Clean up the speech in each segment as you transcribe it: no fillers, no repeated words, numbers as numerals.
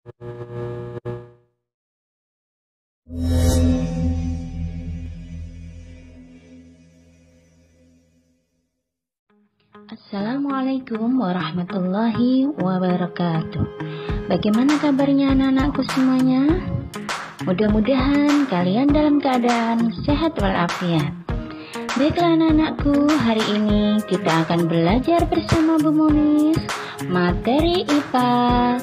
Assalamualaikum warahmatullahi wabarakatuh. Bagaimana kabarnya anak-anakku semuanya? Mudah-mudahan kalian dalam keadaan sehat walafiat. Baiklah anak-anakku, hari ini kita akan belajar bersama Bu Momis materi IPA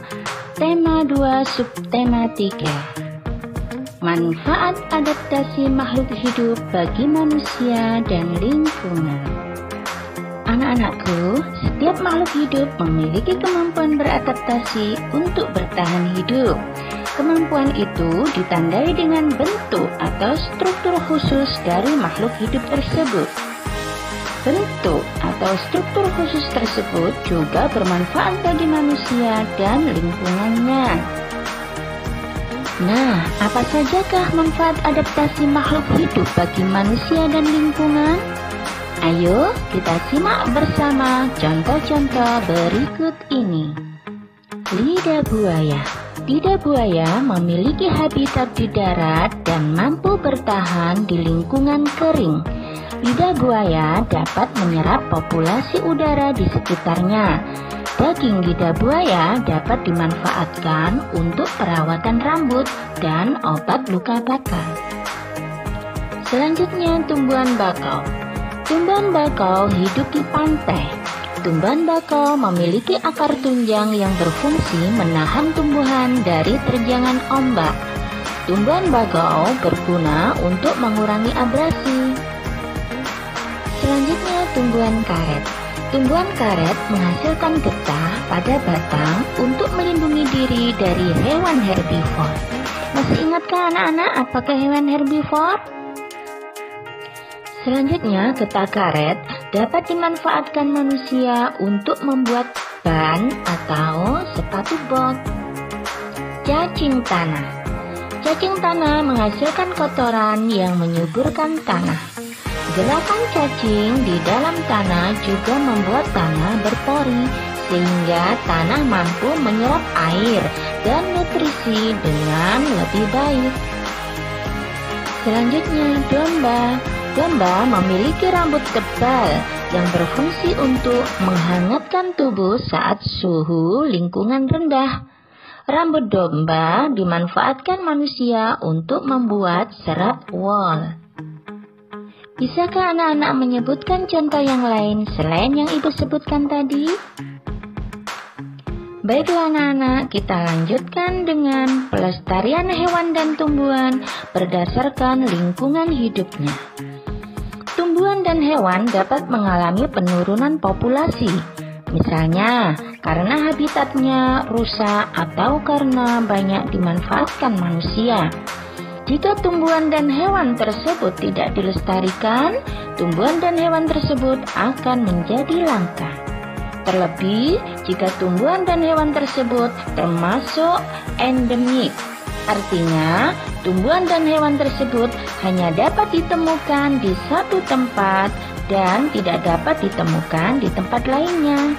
tema 2 subtema 3. Manfaat adaptasi makhluk hidup bagi manusia dan lingkungan. Anak-anakku, setiap makhluk hidup memiliki kemampuan beradaptasi untuk bertahan hidup. Kemampuan itu ditandai dengan bentuk atau struktur khusus dari makhluk hidup tersebut. Bentuk atau struktur khusus tersebut juga bermanfaat bagi manusia dan lingkungannya. Nah, apa sajakah manfaat adaptasi makhluk hidup bagi manusia dan lingkungan? Ayo kita simak bersama contoh-contoh berikut ini. Lidah buaya. Lidah buaya memiliki habitat di darat dan mampu bertahan di lingkungan kering. Lidah buaya dapat menyerap populasi udara di sekitarnya. Daging lidah buaya dapat dimanfaatkan untuk perawatan rambut dan obat luka bakar. Selanjutnya, tumbuhan bakau. Tumbuhan bakau hidup di pantai. Tumbuhan bakau memiliki akar tunjang yang berfungsi menahan tumbuhan dari terjangan ombak. Tumbuhan bakau berguna untuk mengurangi abrasi. Selanjutnya, tumbuhan karet. Tumbuhan karet menghasilkan getah pada batang untuk melindungi diri dari hewan herbivor. Masih ingatkah anak-anak apakah hewan herbivor? Selanjutnya, getah karet dapat dimanfaatkan manusia untuk membuat ban atau sepatu bot. Cacing tanah. Cacing tanah menghasilkan kotoran yang menyuburkan tanah. Gerakan cacing di dalam tanah juga membuat tanah berpori, sehingga tanah mampu menyerap air dan nutrisi dengan lebih baik. Selanjutnya, domba. Domba memiliki rambut tebal yang berfungsi untuk menghangatkan tubuh saat suhu lingkungan rendah. Rambut domba dimanfaatkan manusia untuk membuat serat wol. Bisakah anak-anak menyebutkan contoh yang lain selain yang ibu sebutkan tadi? Baiklah anak-anak, kita lanjutkan dengan pelestarian hewan dan tumbuhan berdasarkan lingkungan hidupnya. Tumbuhan dan hewan dapat mengalami penurunan populasi, misalnya karena habitatnya rusak atau karena banyak dimanfaatkan manusia. Jika tumbuhan dan hewan tersebut tidak dilestarikan, tumbuhan dan hewan tersebut akan menjadi langka. Terlebih jika tumbuhan dan hewan tersebut termasuk endemik, artinya tumbuhan dan hewan tersebut hanya dapat ditemukan di satu tempat dan tidak dapat ditemukan di tempat lainnya.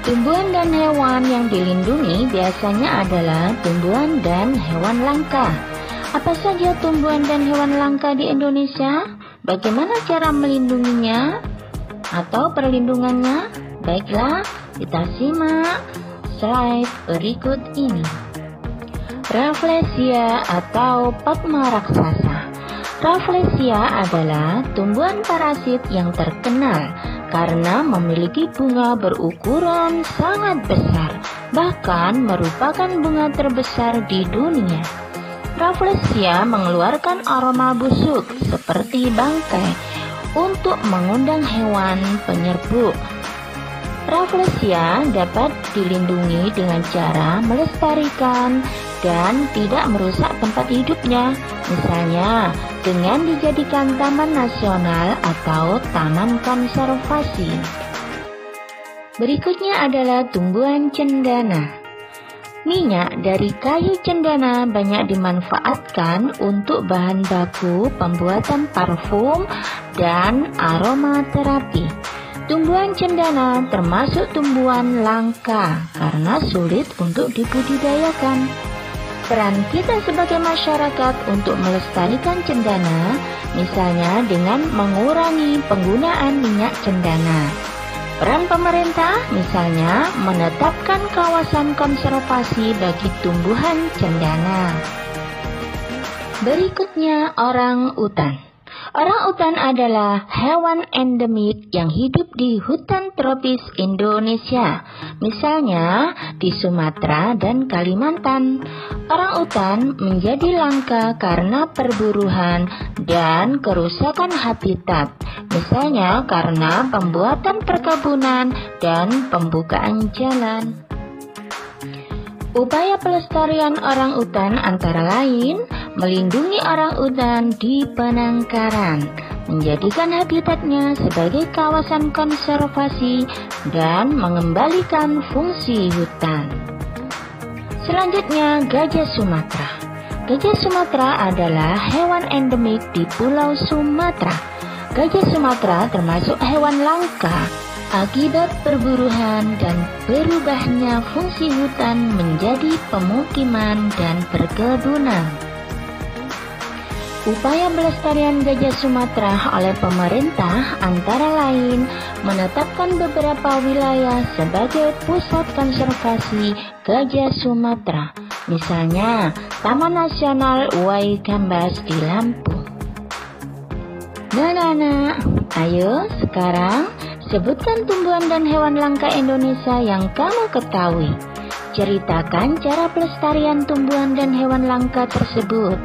Tumbuhan dan hewan yang dilindungi biasanya adalah tumbuhan dan hewan langka. Apa saja tumbuhan dan hewan langka di Indonesia? Bagaimana cara melindunginya atau perlindungannya? Baiklah, kita simak slide berikut ini. Rafflesia atau padma raksasa. Rafflesia adalah tumbuhan parasit yang terkenal karena memiliki bunga berukuran sangat besar, bahkan merupakan bunga terbesar di dunia. Rafflesia mengeluarkan aroma busuk seperti bangkai untuk mengundang hewan penyerbuk. Rafflesia dapat dilindungi dengan cara melestarikan dan tidak merusak tempat hidupnya, misalnya dengan dijadikan taman nasional atau taman konservasi. Berikutnya adalah tumbuhan cendana. Minyak dari kayu cendana banyak dimanfaatkan untuk bahan baku pembuatan parfum dan aromaterapi. Tumbuhan cendana termasuk tumbuhan langka karena sulit untuk dibudidayakan. Peran kita sebagai masyarakat untuk melestarikan cendana, misalnya dengan mengurangi penggunaan minyak cendana. Peran pemerintah misalnya menetapkan kawasan konservasi bagi tumbuhan cendana. Berikutnya orang utan. Orang utan adalah hewan endemik yang hidup di hutan tropis Indonesia, misalnya di Sumatera dan Kalimantan. Orang utan menjadi langka karena perburuan dan kerusakan habitat, misalnya karena pembuatan perkebunan dan pembukaan jalan. Upaya pelestarian orang utan antara lain melindungi orang utan di penangkaran, menjadikan habitatnya sebagai kawasan konservasi, dan mengembalikan fungsi hutan. Selanjutnya, gajah Sumatera. Gajah Sumatera adalah hewan endemik di Pulau Sumatera. Gajah Sumatera termasuk hewan langka akibat perburuan dan berubahnya fungsi hutan menjadi pemukiman dan perkebunan. Upaya pelestarian gajah Sumatera oleh pemerintah antara lain menetapkan beberapa wilayah sebagai pusat konservasi gajah Sumatera, misalnya Taman Nasional Waikambas di Lampung. Nah, anak-anak, ayo sekarang sebutkan tumbuhan dan hewan langka Indonesia yang kamu ketahui. Ceritakan cara pelestarian tumbuhan dan hewan langka tersebut.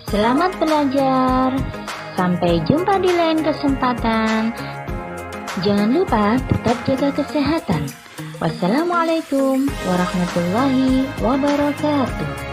Selamat belajar. Sampai jumpa di lain kesempatan. Jangan lupa tetap jaga kesehatan. Wassalamualaikum warahmatullahi wabarakatuh.